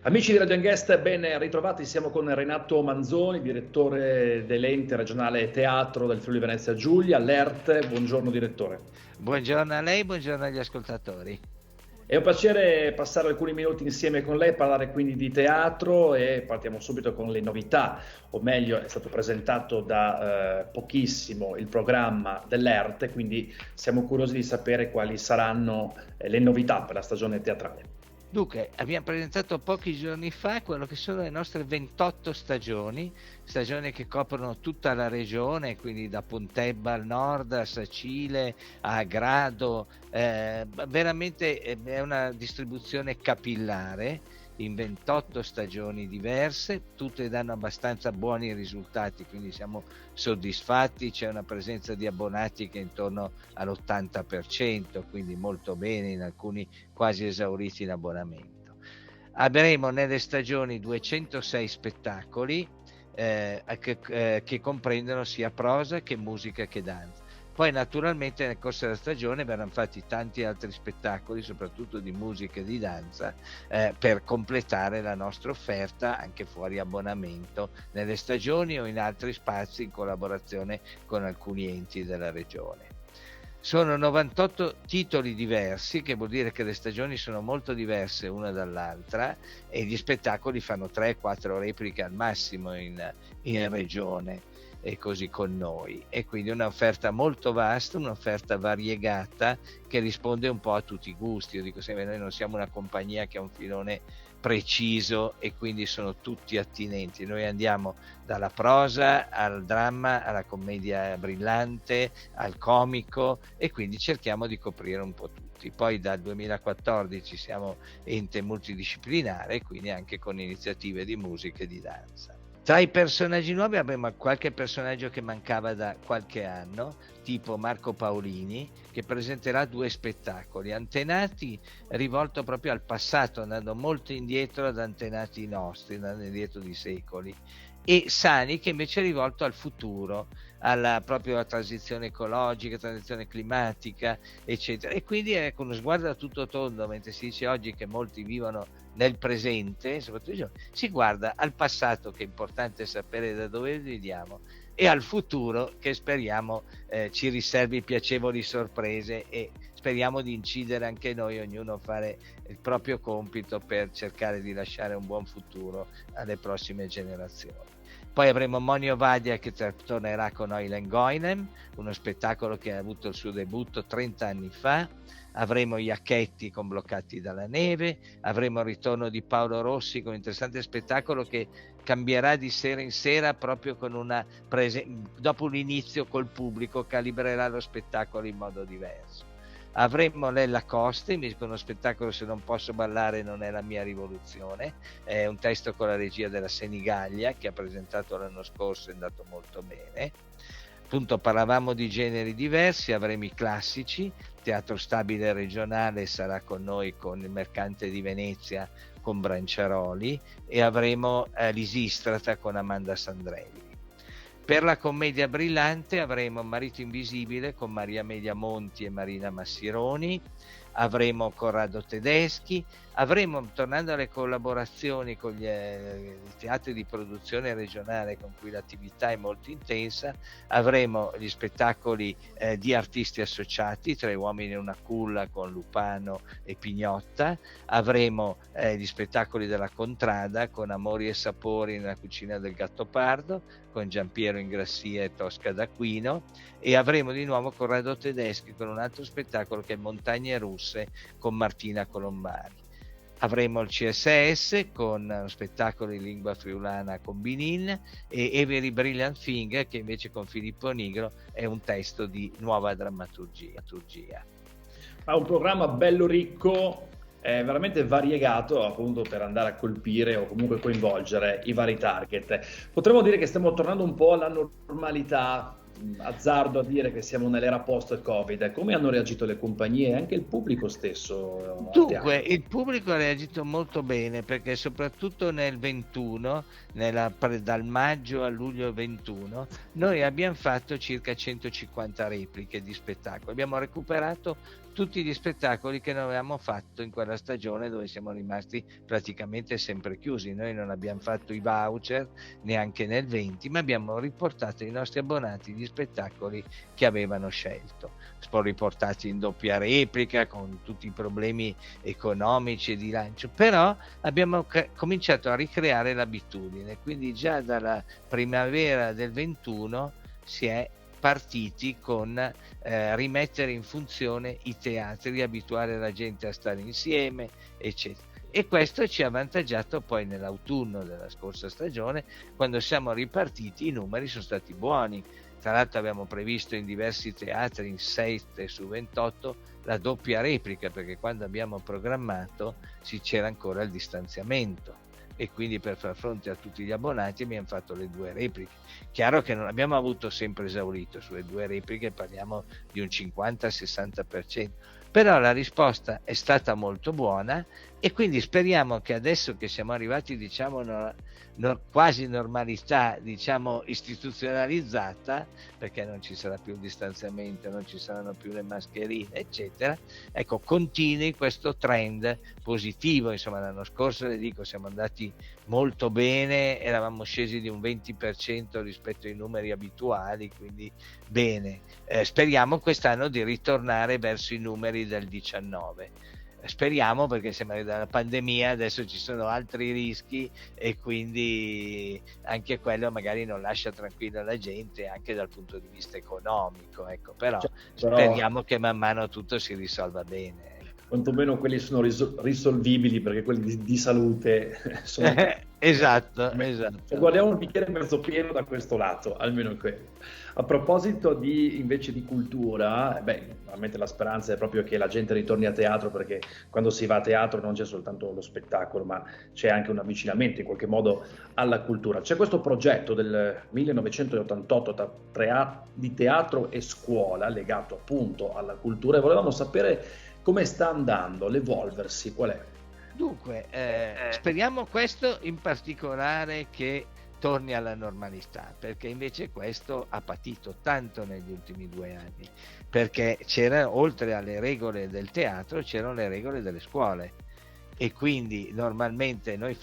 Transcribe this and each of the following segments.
Amici di Radio Guest, ben ritrovati, siamo con Renato Manzoni, direttore dell'ente regionale teatro del Friuli Venezia Giulia, l'ERT. Buongiorno direttore. Buongiorno a lei, buongiorno agli ascoltatori. È un piacere passare alcuni minuti insieme con lei, parlare quindi di teatro e partiamo subito con le novità, o meglio è stato presentato da pochissimo il programma dell'ERT, quindi siamo curiosi di sapere quali saranno le novità per la stagione teatrale. Dunque, abbiamo presentato pochi giorni fa quello che sono le nostre 28 stagioni che coprono tutta la regione, quindi da Pontebba al nord, a Sacile, a Grado, veramente è una distribuzione capillare in 28 stagioni diverse, tutte danno abbastanza buoni risultati, quindi siamo soddisfatti, c'è una presenza di abbonati che è intorno all'80%, quindi molto bene, in alcuni quasi esauriti in abbonamento. Avremo nelle stagioni 206 spettacoli che comprendono sia prosa che musica che danza. Poi naturalmente nel corso della stagione verranno fatti tanti altri spettacoli, soprattutto di musica e di danza, per completare la nostra offerta anche fuori abbonamento nelle stagioni o in altri spazi in collaborazione con alcuni enti della regione. Sono 98 titoli diversi, che vuol dire che le stagioni sono molto diverse una dall'altra e gli spettacoli fanno 3-4 repliche al massimo in regione e così con noi, e quindi un'offerta molto vasta, un'offerta variegata che risponde un po' a tutti i gusti. Io dico sempre, noi non siamo una compagnia che ha un filone preciso e quindi sono tutti attinenti. Noi andiamo dalla prosa al dramma, alla commedia brillante, al comico, e quindi cerchiamo di coprire un po' tutti. Poi dal 2014 siamo ente multidisciplinare, quindi anche con iniziative di musica e di danza. Tra i personaggi nuovi abbiamo qualche personaggio che mancava da qualche anno, tipo Marco Paolini, che presenterà 2 spettacoli, Antenati rivolto proprio al passato, andando molto indietro ad antenati nostri, andando indietro di secoli, e Sani, che invece è rivolto al futuro, proprio alla transizione ecologica, transizione climatica, eccetera. E quindi con uno sguardo a tutto tondo, mentre si dice oggi che molti vivono nel presente, soprattutto i giovani, si guarda al passato, che è importante sapere da dove veniamo, e al futuro, che speriamo ci riservi piacevoli sorprese, e speriamo di incidere anche noi, ognuno fare il proprio compito per cercare di lasciare un buon futuro alle prossime generazioni. Poi avremo Monio Vadia che tornerà con Eulengoinem, uno spettacolo che ha avuto il suo debutto 30 anni fa. Avremo Iacchetti con Bloccati dalla neve, avremo il ritorno di Paolo Rossi con un interessante spettacolo che cambierà di sera in sera, proprio con dopo un inizio col pubblico, calibrerà lo spettacolo in modo diverso. Avremo Lella Coste con uno spettacolo Se non posso ballare non è la mia rivoluzione, è un testo con la regia della Senigallia che ha presentato l'anno scorso, è andato molto bene. Appunto, parlavamo di generi diversi, avremo i classici, Teatro Stabile Regionale sarà con noi con il Mercante di Venezia con Branciaroli, e avremo Lisistrata con Amanda Sandrelli. Per la commedia brillante avremo Marito Invisibile con Maria Mediamonti e Marina Massironi, avremo Corrado Tedeschi, avremo, tornando alle collaborazioni con gli teatri di produzione regionale con cui l'attività è molto intensa, avremo gli spettacoli di artisti associati, Tre uomini e una culla con Lupano e Pignotta, avremo gli spettacoli della Contrada con Amori e sapori nella cucina del Gattopardo con Giampiero Ingrassia e Tosca d'Aquino, e avremo di nuovo Corrado Tedeschi con un altro spettacolo che è Montagne Russe con Martina Colombari. Avremo il CSS con uno spettacolo in lingua friulana con Binin, e Every Brilliant Thing, che invece con Filippo Nigro è un testo di nuova drammaturgia. Ha un programma bello ricco, veramente variegato, appunto per andare a colpire o comunque coinvolgere i vari target. Potremmo dire che stiamo tornando un po' alla normalità, azzardo a dire che siamo nell'era post-Covid. Come hanno reagito le compagnie e anche il pubblico stesso al Dunque, teatro? il pubblico ha reagito molto bene perché soprattutto nel 21, dal maggio a luglio 21, noi abbiamo fatto circa 150 repliche di spettacoli. Abbiamo recuperato tutti gli spettacoli che non avevamo fatto in quella stagione dove siamo rimasti praticamente sempre chiusi. Noi non abbiamo fatto i voucher neanche nel 20, ma abbiamo riportato ai nostri abbonati gli spettacoli che avevano scelto. Sono riportati in doppia replica con tutti i problemi economici e di lancio, però abbiamo cominciato a ricreare l'abitudine, quindi già dalla primavera del 21 si è partiti con rimettere in funzione i teatri, riabituare la gente a stare insieme, eccetera. E questo ci ha avvantaggiato poi nell'autunno della scorsa stagione, quando siamo ripartiti, i numeri sono stati buoni. Tra l'altro abbiamo previsto in diversi teatri, in 7 su 28, la doppia replica, perché quando abbiamo programmato c'era ancora il distanziamento e quindi per far fronte a tutti gli abbonati abbiamo fatto le 2 repliche. Chiaro che non abbiamo avuto sempre esaurito, sulle 2 repliche parliamo di un 50-60%, però la risposta è stata molto buona e quindi speriamo che adesso che siamo arrivati, diciamo, quasi normalità, diciamo, istituzionalizzata, perché non ci sarà più il distanziamento, non ci saranno più le mascherine, eccetera, ecco, continui questo trend positivo. Insomma, l'anno scorso, le dico, siamo andati molto bene, eravamo scesi di un 20% rispetto ai numeri abituali, quindi bene. Speriamo quest'anno di ritornare verso i numeri del 19. Speriamo, perché sembra che dalla pandemia adesso ci sono altri rischi e quindi anche quello magari non lascia tranquilla la gente anche dal punto di vista economico, ecco, però speriamo che man mano tutto si risolva bene. Quantomeno quelli sono risolvibili, perché quelli di salute sono esatto. Guardiamo il bicchiere mezzo pieno da questo lato, almeno quello. A proposito invece di cultura, veramente la speranza è proprio che la gente ritorni a teatro, perché quando si va a teatro non c'è soltanto lo spettacolo, ma c'è anche un avvicinamento in qualche modo alla cultura. C'è questo progetto del 1988 di teatro e scuola legato appunto alla cultura, e volevamo sapere come sta andando, l'evolversi, qual è? Dunque, speriamo questo in particolare che torni alla normalità, perché invece questo ha patito tanto negli ultimi 2 anni, perché c'era, oltre alle regole del teatro, c'erano le regole delle scuole. E quindi normalmente noi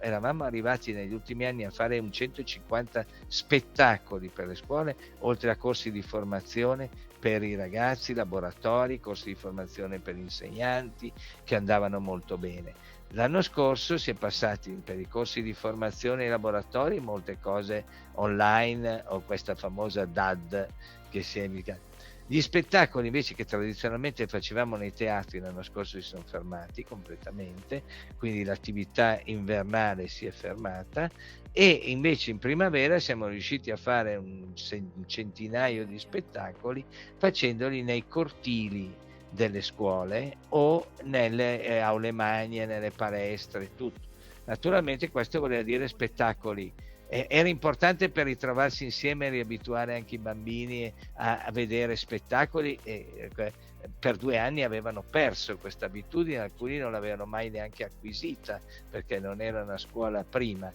eravamo arrivati negli ultimi anni a fare un 150 spettacoli per le scuole, oltre a corsi di formazione per i ragazzi, laboratori, corsi di formazione per gli insegnanti, che andavano molto bene. L'anno scorso si è passati per i corsi di formazione e i laboratori, molte cose online, o questa famosa DAD che si è indicata. Gli spettacoli invece che tradizionalmente facevamo nei teatri l'anno scorso si sono fermati completamente, quindi l'attività invernale si è fermata, e invece in primavera siamo riusciti a fare un centinaio di spettacoli facendoli nei cortili delle scuole o nelle aule magne, nelle palestre, tutto. Naturalmente questo voleva dire spettacoli. Era importante per ritrovarsi insieme e riabituare anche i bambini a vedere spettacoli, e per 2 anni avevano perso questa abitudine, alcuni non l'avevano mai neanche acquisita perché non erano a scuola prima,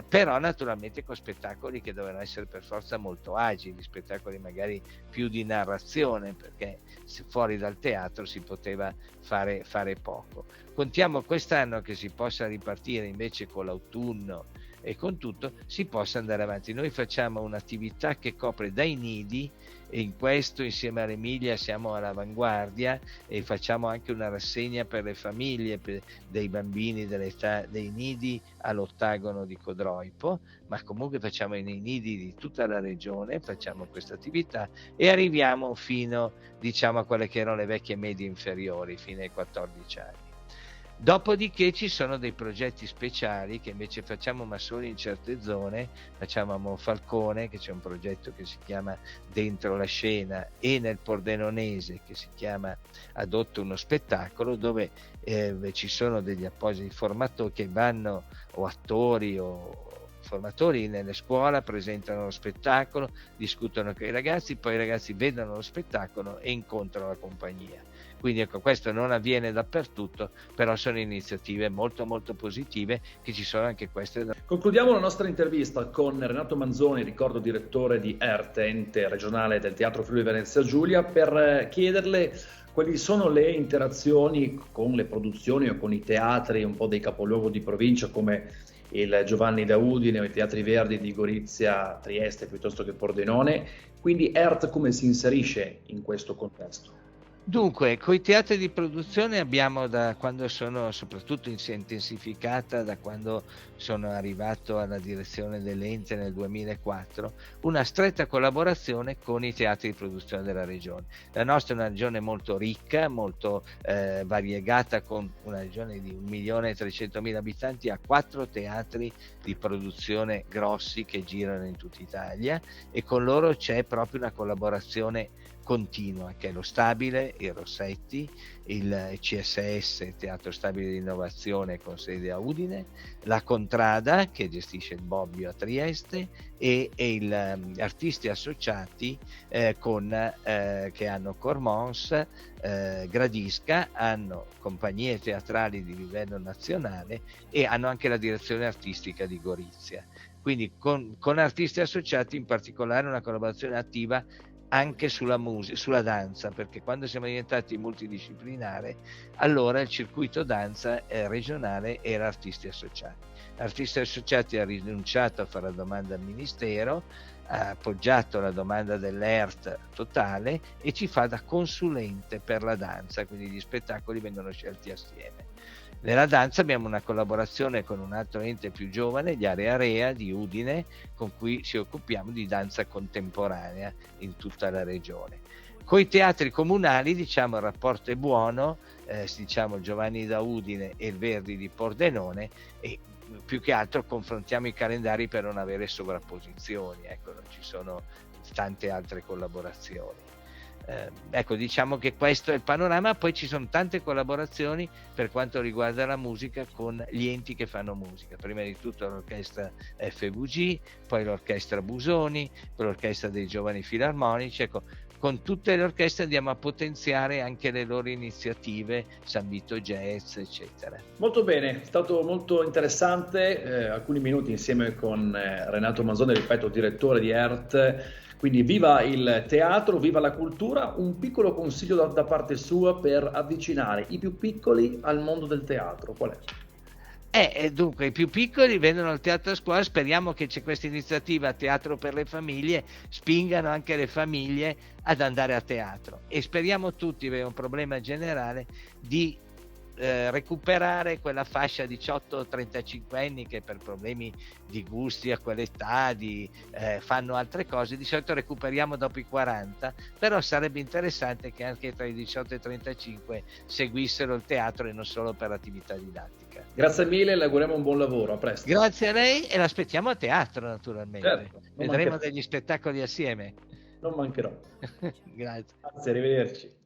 però naturalmente con spettacoli che dovevano essere per forza molto agili, spettacoli magari più di narrazione, perché fuori dal teatro si poteva fare poco. Contiamo quest'anno che si possa ripartire invece con l'autunno e con tutto si possa andare avanti. Noi facciamo un'attività che copre dai nidi, e in questo insieme all'Emilia siamo all'avanguardia, e facciamo anche una rassegna per le famiglie dei bambini dell'età dei nidi all'Ottagono di Codroipo, ma comunque facciamo nei nidi di tutta la regione, facciamo questa attività e arriviamo fino, diciamo, a quelle che erano le vecchie medie inferiori, fino ai 14 anni. Dopodiché ci sono dei progetti speciali che invece facciamo, ma solo in certe zone. Facciamo a Monfalcone, che c'è un progetto che si chiama Dentro la scena, e nel Pordenonese che si chiama Adotto uno spettacolo, dove ci sono degli appositi formatori che vanno, o attori o formatori nelle scuole presentano lo spettacolo, discutono con i ragazzi, poi i ragazzi vedono lo spettacolo e incontrano la compagnia. Quindi ecco, questo non avviene dappertutto, però sono iniziative molto molto positive, che ci sono anche queste. Concludiamo la nostra intervista con Renato Manzoni, ricordo direttore di ERT, ente regionale del Teatro Friuli Venezia Giulia, per chiederle quali sono le interazioni con le produzioni o con i teatri un po' dei capoluoghi di provincia come il Giovanni da Udine o i Teatri Verdi di Gorizia, Trieste piuttosto che Pordenone. Quindi ERT come si inserisce in questo contesto? Dunque, coi teatri di produzione abbiamo, da quando sono, soprattutto si è intensificata da quando sono arrivato alla direzione dell'ente nel 2004, una stretta collaborazione con i teatri di produzione della regione. La nostra è una regione molto ricca, molto variegata, con una regione di 1.300.000 abitanti, ha 4 teatri di produzione grossi che girano in tutta Italia, e con loro c'è proprio una collaborazione continua, che è lo Stabile, il Rossetti, il CSS, Teatro Stabile di Innovazione con sede a Udine, la Contrada che gestisce il Bobbio a Trieste, e gli artisti associati che hanno Cormons, Gradisca, hanno compagnie teatrali di livello nazionale e hanno anche la direzione artistica di Gorizia. Quindi con artisti associati in particolare una collaborazione attiva anche sulla musica, sulla danza, perché quando siamo diventati multidisciplinari, allora il circuito danza regionale era artisti associati. Artisti associati ha rinunciato a fare la domanda al Ministero, ha appoggiato la domanda dell'ERT totale e ci fa da consulente per la danza, quindi gli spettacoli vengono scelti assieme. Nella danza abbiamo una collaborazione con un altro ente più giovane, gli Area di Udine, con cui ci occupiamo di danza contemporanea in tutta la regione. Con i teatri comunali, diciamo, il rapporto è buono, diciamo Giovanni da Udine e il Verdi di Pordenone, e più che altro confrontiamo i calendari per non avere sovrapposizioni, ecco, non ci sono tante altre collaborazioni. Ecco, diciamo che questo è il panorama. Poi ci sono tante collaborazioni per quanto riguarda la musica con gli enti che fanno musica, prima di tutto l'orchestra FVG, poi l'orchestra Busoni, poi l'orchestra dei giovani filarmonici. Ecco, con tutte le orchestre andiamo a potenziare anche le loro iniziative, San Vito Jazz, eccetera. Molto bene, è stato molto interessante, alcuni minuti insieme con Renato Manzoni, ripeto, direttore di ERT. Quindi viva il teatro, viva la cultura. Un piccolo consiglio da parte sua per avvicinare i più piccoli al mondo del teatro, qual è? Dunque, i più piccoli vengono al teatro a scuola, speriamo che c'è questa iniziativa Teatro per le Famiglie, spingano anche le famiglie ad andare a teatro, e speriamo tutti, perché è un problema generale, di recuperare quella fascia 18-35 anni che per problemi di gusti a quell'età fanno altre cose. Di solito recuperiamo dopo i 40, però sarebbe interessante che anche tra i 18 e i 35 seguissero il teatro e non solo per attività didattica. Grazie mille, le auguriamo un buon lavoro, a presto. Grazie a lei, e l'aspettiamo a teatro naturalmente. Certo, vedremo degli spettacoli assieme. Non mancherò. Grazie. Grazie, arrivederci.